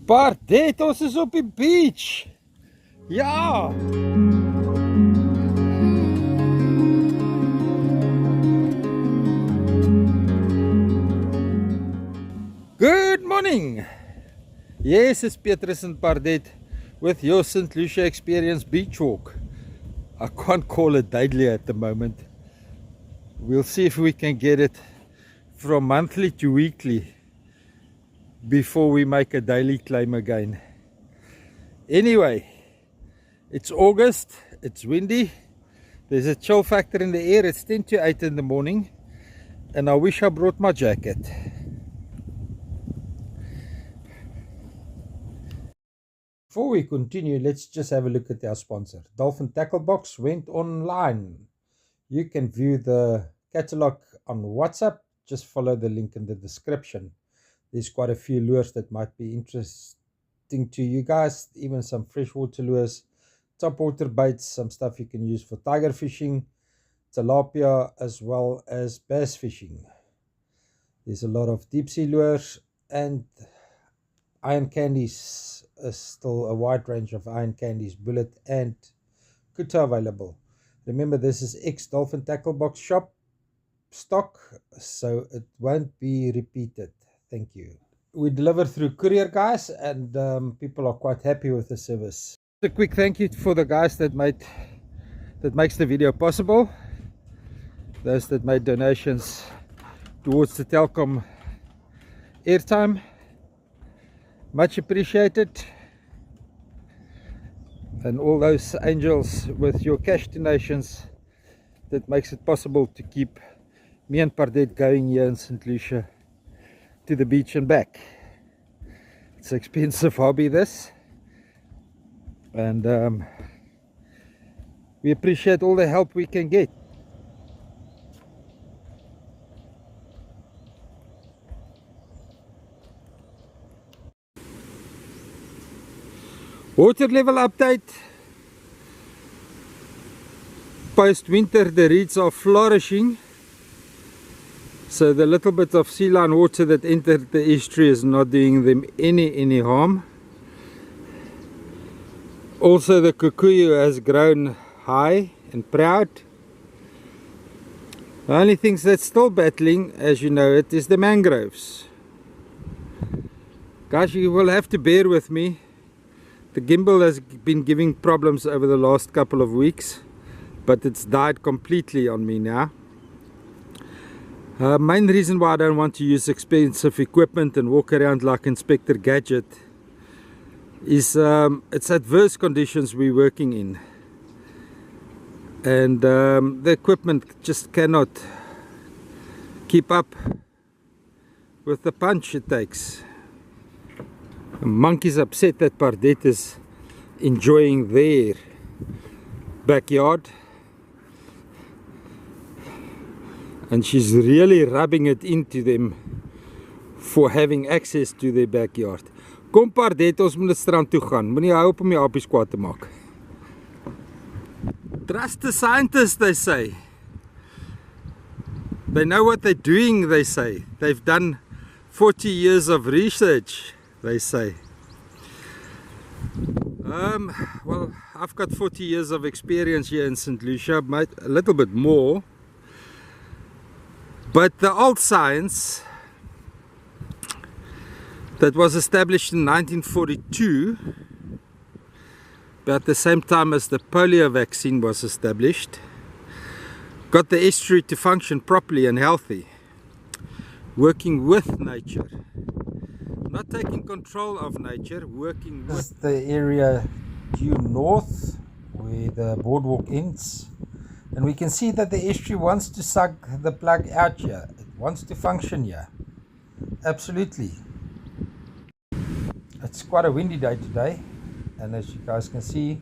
Pardet, ons is op die beach. Ja. Good morning. Yes, it's Petrus and Pardet with your St. Lucia Experience Beach Walk. I can't call it daily at the moment. We'll see if we can get it from monthly to weekly before we make a daily claim again. Anyway, it's August, it's windy, there's a chill factor in the air, it's 10 to 8 in the morning, and I wish I brought my jacket. Before we continue, let's just have a look at our sponsor. Dolphin Tackle Box went online. You can view the catalog on WhatsApp, just follow the link in the description. There's quite a few lures that might be interesting to you guys, even some freshwater lures, topwater baits, some stuff you can use for tiger fishing, tilapia, as well as bass fishing. There's a lot of deep sea lures, and iron candies, still a wide range of iron candies, bullet and kuta available. Remember, this is ex-Dolphin Tackle Box shop stock, so it won't be repeated. Thank you. We deliver through courier, guys, and people are quite happy with the service. A quick thank you for the guys that makes the video possible. Those that made donations towards the Telkom airtime. Much appreciated. And all those angels with your cash donations that makes it possible to keep me and Pardet going here in St. Lucia to the beach and back. It's an expensive hobby, this, and we appreciate all the help we can get. Water level update. Post winter, the reeds are flourishing. So the little bit of sea line water that entered the estuary is not doing them any harm. Also, the kikuyu has grown high and proud. The only things that's still battling, as you know it, is the mangroves. Guys, you will have to bear with me. The gimbal has been giving problems over the last couple of weeks, but it's died completely on me now. Main reason why I don't want to use expensive equipment and walk around like Inspector Gadget is it's adverse conditions we're working in, and the equipment just cannot keep up with the punch it takes. The monkey's upset that Pardet is enjoying their backyard, and she's really rubbing it into them for having access to their backyard. Kom Pardet, ons moet die strand toe gaan. Moenie hou op om die apies kwaad te maak. Trust the scientists, they say. They know what they're doing, they say. They've done 40 years of research, they say. Well, I've got 40 years of experience here in St. Lucia, a little bit more. But the old science that was established in 1942, about the same time as the polio vaccine was established, got the estuary to function properly and healthy, working with nature, not taking control of nature, working with. This is the area due north where the boardwalk ends. And we can see that the estuary wants to suck the plug out here. It wants to function here. Absolutely. It's quite a windy day today. And as you guys can see,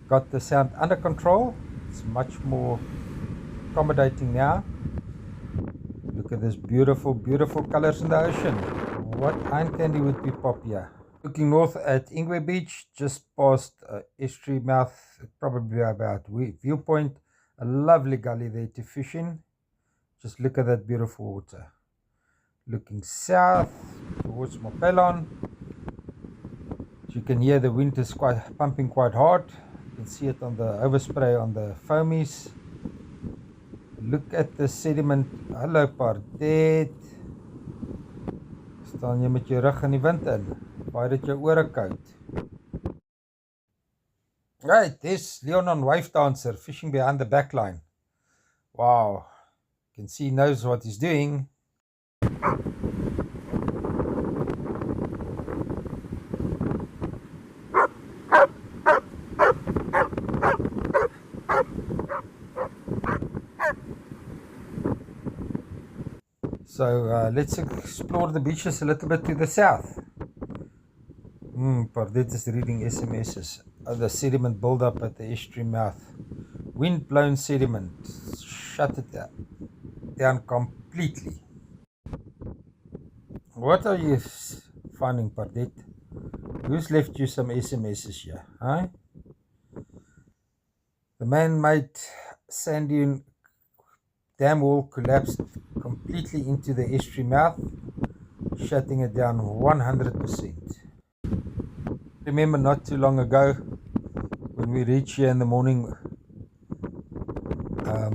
got the sound under control. It's much more accommodating now. Look at this beautiful colors in the ocean. What iron candy would be pop here? Looking north at Ingwe Beach, just past estuary mouth, probably about viewpoint. A lovely gully there to fish in. Just look at that beautiful water. Looking south towards Mopelon. You can hear the wind is pumping quite hard. You can see it on the overspray on the foamies. Look at the sediment. Hallo Pardet. Staan jy met jou rug in die wind in? Waai dit jou ore koud. Right, there's Leon on Wave Dancer fishing behind the back line. Wow, you can see he knows what he's doing. So let's explore the beaches a little bit to the south. Pardet is reading SMSs. The sediment buildup at the estuary mouth. Wind-blown sediment. Shut it down completely. What are you finding, Pardet? Who's left you some SMSs here, huh? The man-made sand dune dam wall collapsed completely into the estuary mouth, shutting it down 100%. Remember not too long ago when we reached here in the morning,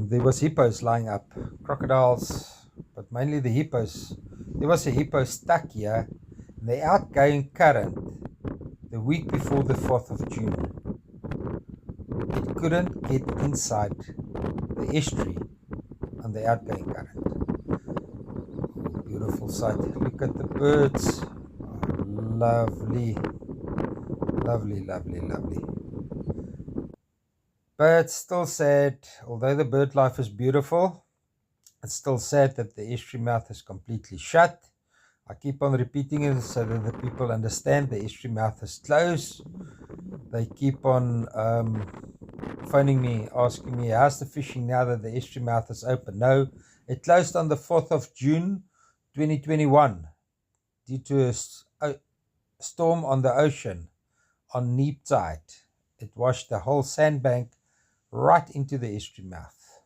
there was hippos lying up, crocodiles, but mainly the hippos. There was a hippo stuck here in the outgoing current the week before the 4th of June. It couldn't get inside the estuary on the outgoing current. Beautiful sight. Look at the birds. Oh, lovely. Lovely, lovely, lovely. But it's still sad, although the bird life is beautiful, it's still sad that the estuary mouth is completely shut. I keep on repeating it so that the people understand the estuary mouth is closed. They keep on phoning me, asking me, how's the fishing now that the estuary mouth is open? No, it closed on the 4th of June 2021 due to a storm on the ocean on neap tide. It washed the whole sandbank right into the estuary mouth.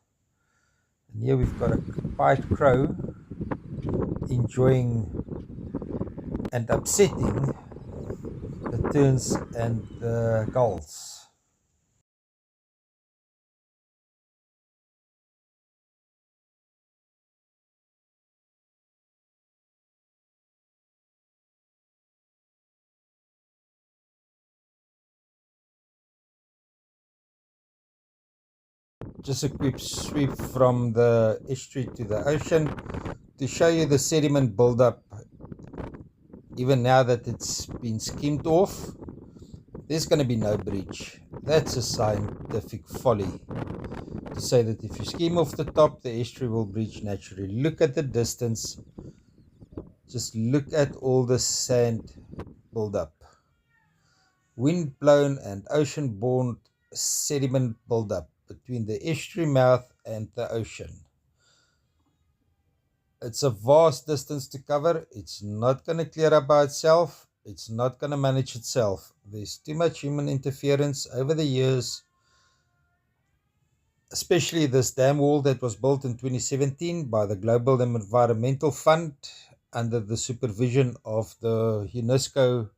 And here we've got a pied crow enjoying and upsetting the terns and the gulls. Just a quick sweep from the estuary to the ocean to show you the sediment buildup. Even now that it's been skimmed off, there's going to be no breach. That's a scientific folly to say that if you skim off the top, the estuary will breach naturally. Look at the distance. Just look at all the sand buildup. Wind-blown and ocean-borne sediment buildup between the estuary mouth and the ocean. It's a vast distance to cover. It's not going to clear up by itself. It's not going to manage itself. There's too much human interference over the years, especially this dam wall that was built in 2017 by the Global Environmental Fund under the supervision of the UNESCO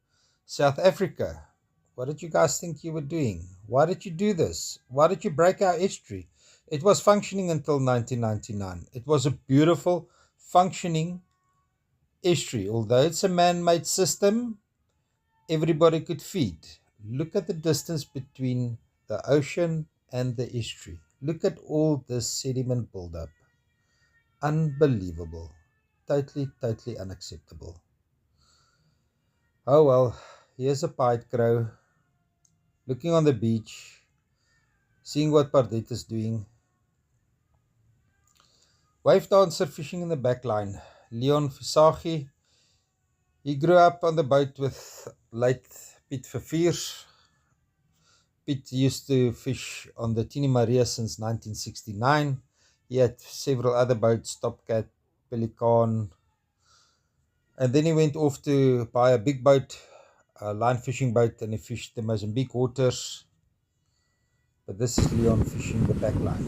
South Africa. What did you guys think you were doing? Why did you do this? Why did you break our estuary? It was functioning until 1999. It was a beautiful, functioning estuary. Although it's a man-made system, everybody could feed. Look at the distance between the ocean and the estuary. Look at all this sediment buildup. Unbelievable. Totally, totally unacceptable. Oh well, here's a pied crow looking on the beach, seeing what Pardet is doing. Wave dancer fishing in the back line. Leon Visagi. He grew up on the boat with late Petrus Viviers. Piet used to fish on the Tini Maria since 1969. He had several other boats, Topcat, Pelican. And then he went off to buy a big boat, a line fishing boat, and he fished the Mozambique waters. But this is Leon fishing the back line.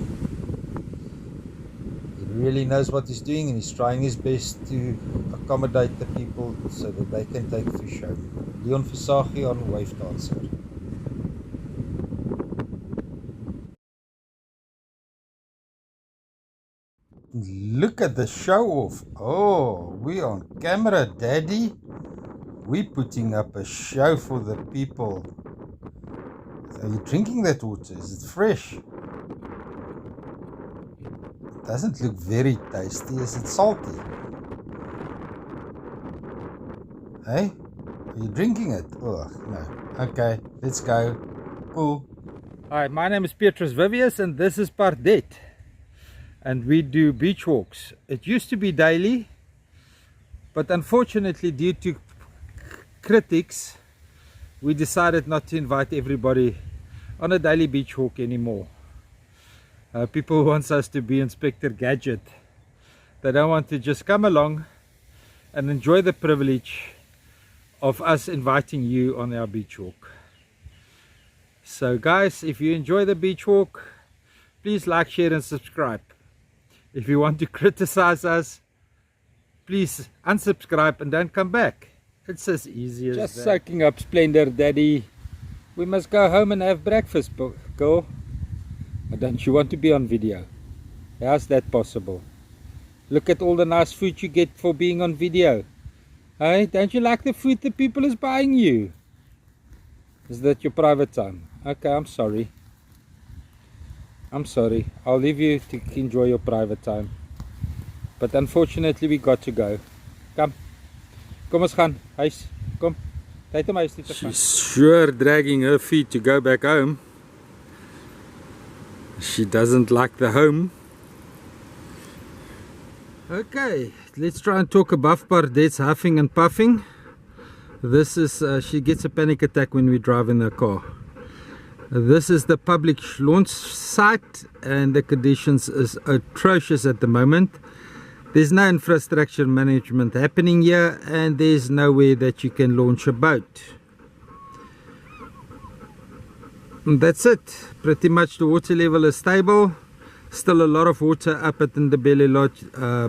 He really knows what he's doing, and he's trying his best to accommodate the people so that they can take fish home. Leon Versaghi on Wave Dancer. Look at the show off. Oh, we on camera, Daddy. We putting up a show for the people. Are you drinking that water? Is it fresh? It doesn't look very tasty. Is it salty? Hey? Are you drinking it? Oh, no. Okay, let's go. Cool. Hi, my name is Petrus Viviers and this is Pardet. And we do beach walks. It used to be daily, but unfortunately due to critics, we decided not to invite everybody on a daily beach walk anymore. People want us to be Inspector Gadget. They don't want to just come along and enjoy the privilege of us inviting you on our beach walk. So guys, if you enjoy the beach walk, please like, share and subscribe. If you want to criticize us, please unsubscribe and don't come back. It's as easy as just that. Soaking up splendor, Daddy. We must go home and have breakfast, girl. Or don't you want to be on video? How's that possible? Look at all the nice food you get for being on video. Hey, don't you like the food the people is buying you? Is that your private time? Okay, I'm sorry. I'm sorry. I'll leave you to enjoy your private time. But unfortunately we got to go. Come. Kom ons gaan. Huis. Kom. Tyd om huis toe te gaan. She's sure dragging her feet to go back home. She doesn't like the home. Okay, let's try and talk above Pardet's huffing and puffing. This is, she gets a panic attack when we drive in the car. This is the public launch site and the conditions is atrocious at the moment. There's no infrastructure management happening here and there's nowhere that you can launch a boat. And that's it. Pretty much the water level is stable. Still a lot of water up at Ndebele Lodge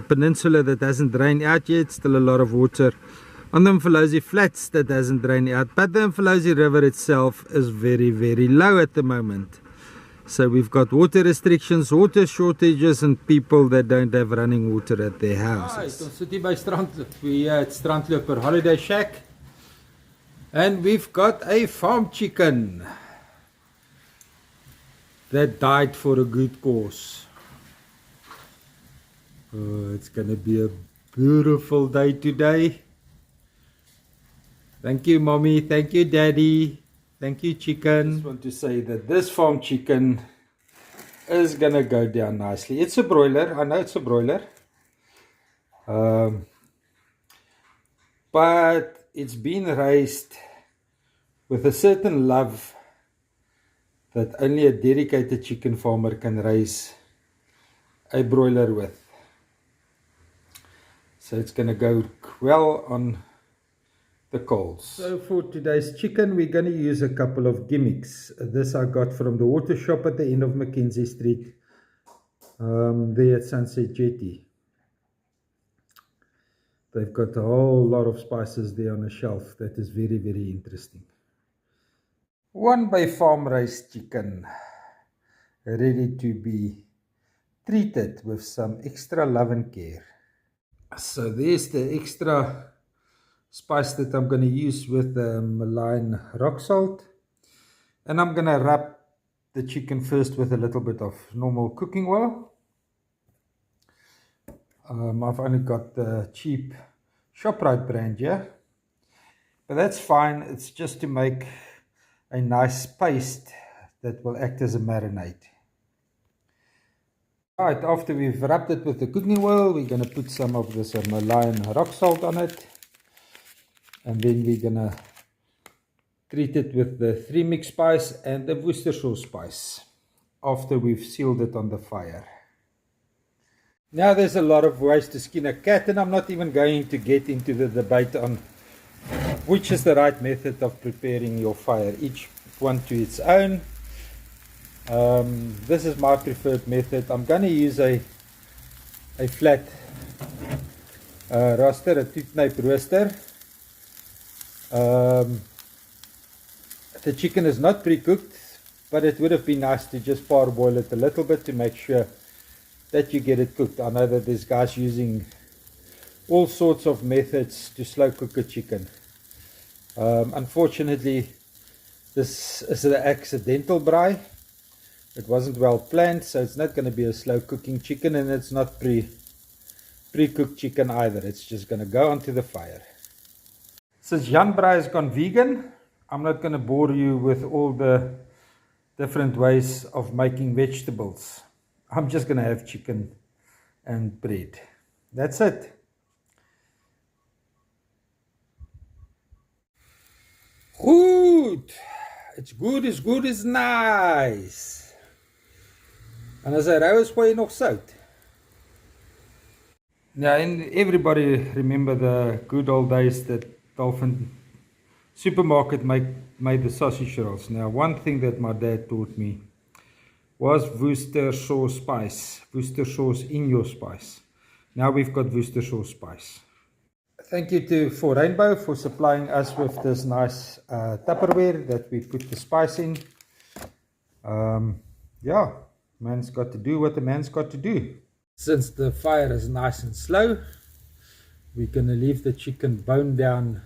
Peninsula that hasn't drained out yet. Still a lot of water on the Mfolozi Flats that hasn't drained out. But the Mfolozi River itself is very, very low at the moment. So we've got water restrictions, water shortages and people that don't have running water at their houses. Right, ons sit hier by Strandloop. We're here at Strandloper Holiday Shack. And we've got a farm chicken that died for a good cause. Oh, it's gonna be a beautiful day today. Thank you, Mommy. Thank you, Daddy. Thank you, chicken. I just want to say that this farm chicken is gonna go down nicely. It's a broiler. I know it's a broiler. But it's been raised with a certain love that only a dedicated chicken farmer can raise a broiler with. So it's gonna go well on the coals. So for today's chicken we're going to use a couple of gimmicks. This I got from the water shop at the end of Mackenzie Street, there at Sunset Jetty. They've got a whole lot of spices there on a shelf that is very, very interesting. One by farm raised chicken, ready to be treated with some extra love and care. So there's the extra spice that I'm going to use with the Malayan rock salt, and I'm going to wrap the chicken first with a little bit of normal cooking oil. I've only got the cheap ShopRite brand here, but that's fine. It's just to make a nice paste that will act as a marinade. Right, after we've wrapped it with the cooking oil, we're going to put some of this Malayan rock salt on it. And then we're gonna treat it with the 3-mix spice and the Worcestershire spice after we've sealed it on the fire. Now there's a lot of ways to skin a cat, and I'm not even going to get into the debate on which is the right method of preparing your fire. Each one to its own. This is my preferred method. I'm gonna use a flat roaster, a 2-knife roaster. The chicken is not pre-cooked, but it would have been nice to just parboil it a little bit to make sure that you get it cooked. I know that there's guys using all sorts of methods to slow cook a chicken. Unfortunately, this is an accidental braai. It wasn't well planned, so it's not going to be a slow cooking chicken, and it's not pre-cooked chicken either. It's just going to go onto the fire. Since Jan Braai has gone vegan, I'm not going to bore you with all the different ways of making vegetables. I'm just going to have chicken and bread. That's it. Goed. It's good is nice. En as hy rou is, gooi jy nog sout. Yeah, and everybody remember the good old days that Dolphin supermarket made the sausage rolls. Now, one thing that my dad taught me was Worcester sauce spice. Worcester sauce in your spice. Now we've got Worcester sauce spice. Thank you for Rainbow for supplying us with this nice Tupperware that we put the spice in. Yeah, man's got to do what the man's got to do. Since the fire is nice and slow, we're going to leave the chicken bone down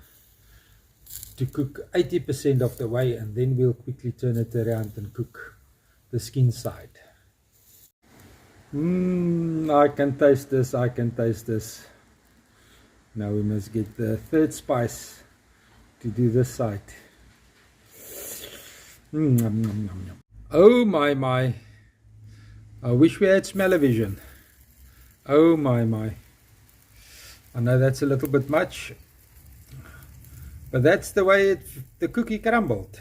to cook 80% of the way, and then we'll quickly turn it around and cook the skin side. I can taste this, I can taste this. Now we must get the third spice to do this side. Oh my. I wish we had smell-o-vision. Oh my. I know that's a little bit much, but that's the way the cookie crumbled.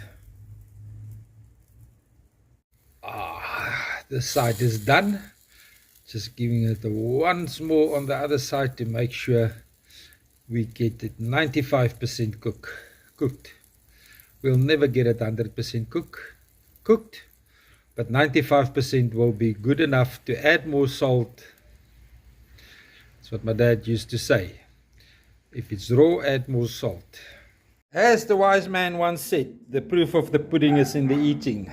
This side is done. Just giving it once more on the other side to make sure we get it 95% cooked. We'll never get it 100% cooked, but 95% will be good enough to add more salt. That's what my dad used to say. If it's raw, add more salt. As the wise man once said, the proof of the pudding is in the eating.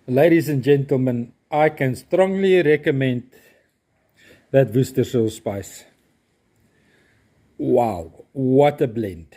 Ladies and gentlemen, I can strongly recommend that Worcester sauce spice. Wow, what a blend.